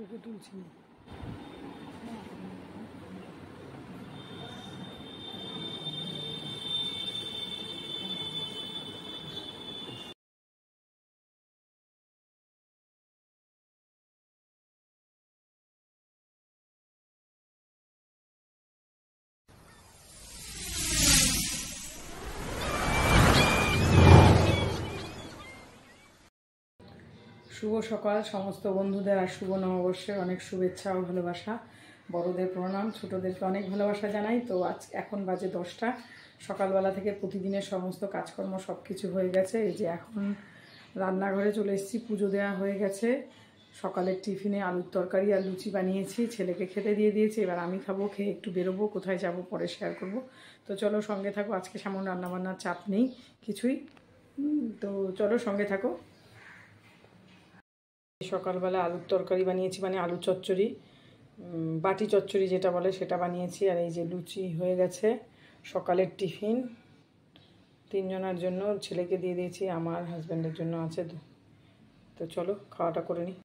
তোকে তুলছি না। শুভ সকাল সমস্ত বন্ধুদের, আর শুভ নববর্ষের অনেক শুভেচ্ছা ও ভালোবাসা। বড়দের প্রণাম, ছোটদেরকে অনেক ভালোবাসা জানাই। তো আজ এখন বাজে 10টা। সকালবেলা থেকে প্রতিদিনের সমস্ত কাজকর্ম সব কিছু হয়ে গেছে। এই যে এখন রান্নাঘরে চলে এসেছি, পুজো দেওয়া হয়ে গেছে। সকালের টিফিনে আলুর তরকারি আর লুচি বানিয়েছি, ছেলেকে খেতে দিয়ে দিয়েছি। এবার আমি খাবো, খেয়ে একটু বেরোবো, কোথায় যাব পরে শেয়ার করব। তো চলো সঙ্গে থাকো। আজকে সামনে রান্নাবান্নার চাপ নেই কিছুই, তো চলো সঙ্গে থাকো। সকালবেলা আলুর তরকারি বানিয়েছি, মানে আলু চচ্চড়ি, বাটি চচ্চড়ি যেটা বলে সেটা বানিয়েছি। আর এই যে লুচি হয়ে গেছে, সকালের টিফিন 3 জনের জন্য, ছেলেকে দিয়ে দিয়েছি, আমার হাজব্যান্ডের জন্য আছে। তো চলো খাওয়াটা করে নিই।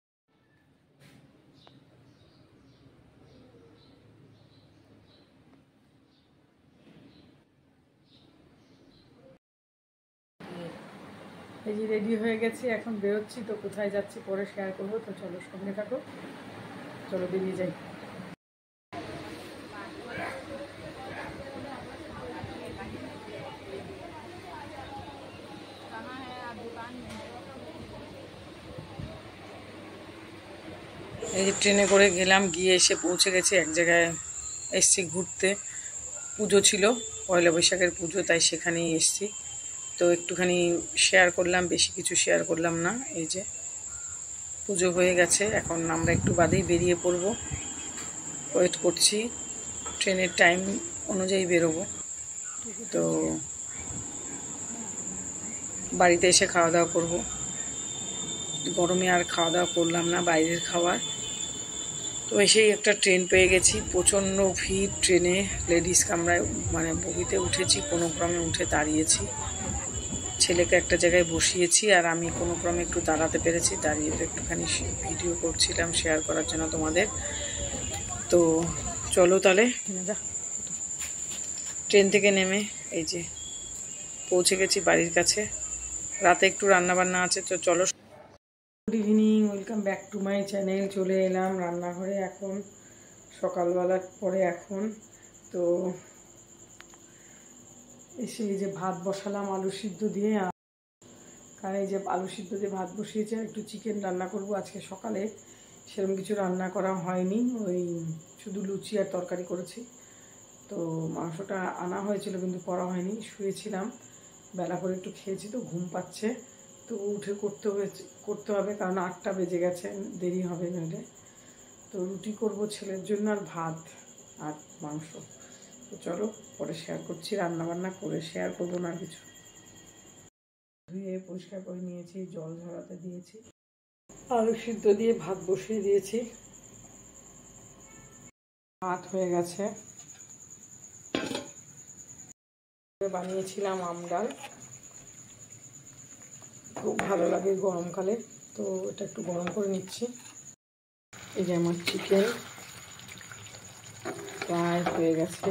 এই যে রেডি হয়ে গেছি, এখন বেরোচ্ছি। তো কোথায় যাচ্ছি পরে শেয়ার করবো। তো চলো সঙ্গে থাকো, চলো বেরিয়ে যাই। এই যে ট্রেনে করে গেলাম, গিয়ে এসে পৌঁছে গেছি এক জায়গায়। এসছি ঘুরতে, পুজো ছিল, পয়লা বৈশাখের পুজো, তাই সেখানেই এসছি। তো একটুখানি শেয়ার করলাম, বেশি কিছু শেয়ার করলাম না। এই যে পুজো হয়ে গেছে, এখন আমরা একটু বাদেই বেরিয়ে পড়ব। ওয়েট করছি, ট্রেনের টাইম অনুযায়ী বেরোবো। তো বাড়িতে এসে খাওয়া দাওয়া করবো। গরমে আর খাওয়া দাওয়া করলাম না, বাইরের খাবার। তো এসেই একটা ট্রেন পেয়ে গেছি, প্রচণ্ড ভিড় ট্রেনে। লেডিস কামরায় মানে বগিতে উঠেছি, কোনো ক্রমে উঠে দাঁড়িয়েছি। ছেলেকে একটা জায়গায় বসিয়েছি, আর আমি কোনো ক্রমে একটু দাঁড়াতে পেরেছি। দাঁড়িয়ে তো একটুখানি ভিডিও করছিলাম শেয়ার করার জন্য তোমাদের। তো চলো তাহলে ট্রেন থেকে নেমে এই যে পৌঁছে গেছি বাড়ির কাছে। রাতে একটু রান্নাবান্না আছে, তো চলো। Good evening, welcome back to my channel. চলে এলাম রান্নাঘরে এখন, সকালবেলার পরে এখন। তো এসে এই যে ভাত বসালাম আলু সিদ্ধ দিয়ে। কারণ এই যে আলু সিদ্ধ দিয়ে ভাত বসিয়েছি, আর একটু চিকেন রান্না করব। আজকে সকালে সেরকম কিছু রান্না করা হয়নি, ওই শুধু লুচি আর তরকারি করেছি। তো মাংসটা আনা হয়েছিল কিন্তু করা হয়নি, শুয়েছিলাম। বেলা করে একটু খেয়েছি, তো ঘুম পাচ্ছে। তো উঠে করতে হবে, কারণ 8টা বেজে গেছে, দেরি হবে নইলে। তো রুটি করব ছেলের জন্য, আর ভাত আর মাংস। তো চলো পরে শেয়ার করছি, রান্নাবান্না করে শেয়ার করবো না কিছু। ধুয়ে পরিষ্কার করে নিয়েছি, জল ঝরাতে দিয়েছি, আলু সিদ্ধ দিয়ে ভাত বসিয়ে দিয়েছি। ভাত হয়ে গেছে। বানিয়েছিলাম আম ডাল, খুব ভালো লাগে গরমকালে। তো এটা একটু গরম করে নিচ্ছি। এই যে আমার চিকেন প্রায় হয়ে গেছে,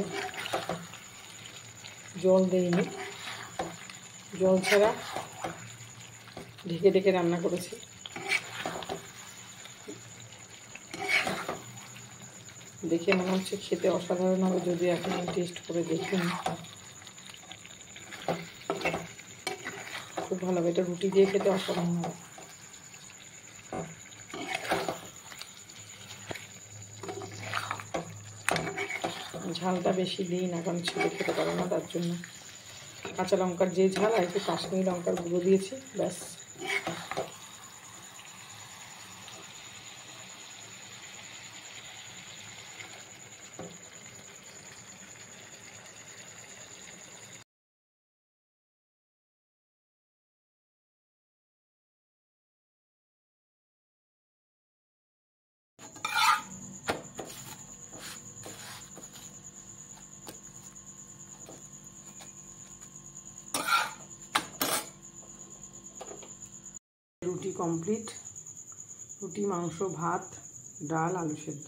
জল দেইনি, জল ছাড়া ঢেকে ঢেকে রান্না করেছি। দেখে মনে হচ্ছে খেতে অসাধারণ হবে, যদি এখন টেস্ট করে দেখিনি। খুব ভালো হবে, এটা রুটি দিয়ে খেতে অসাধারণ হবে। ঝালটা বেশি দিই না, কারণ ছেলে খেতে পারে না, তার জন্য কাঁচা লঙ্কার যে ঝাল, আর একটু কাশ্মীরি লঙ্কার গুঁড়ো দিয়েছি, ব্যাস। রুটি কমপ্লিট, রুটি মাংস ভাত ডাল আলু সেদ্ধ।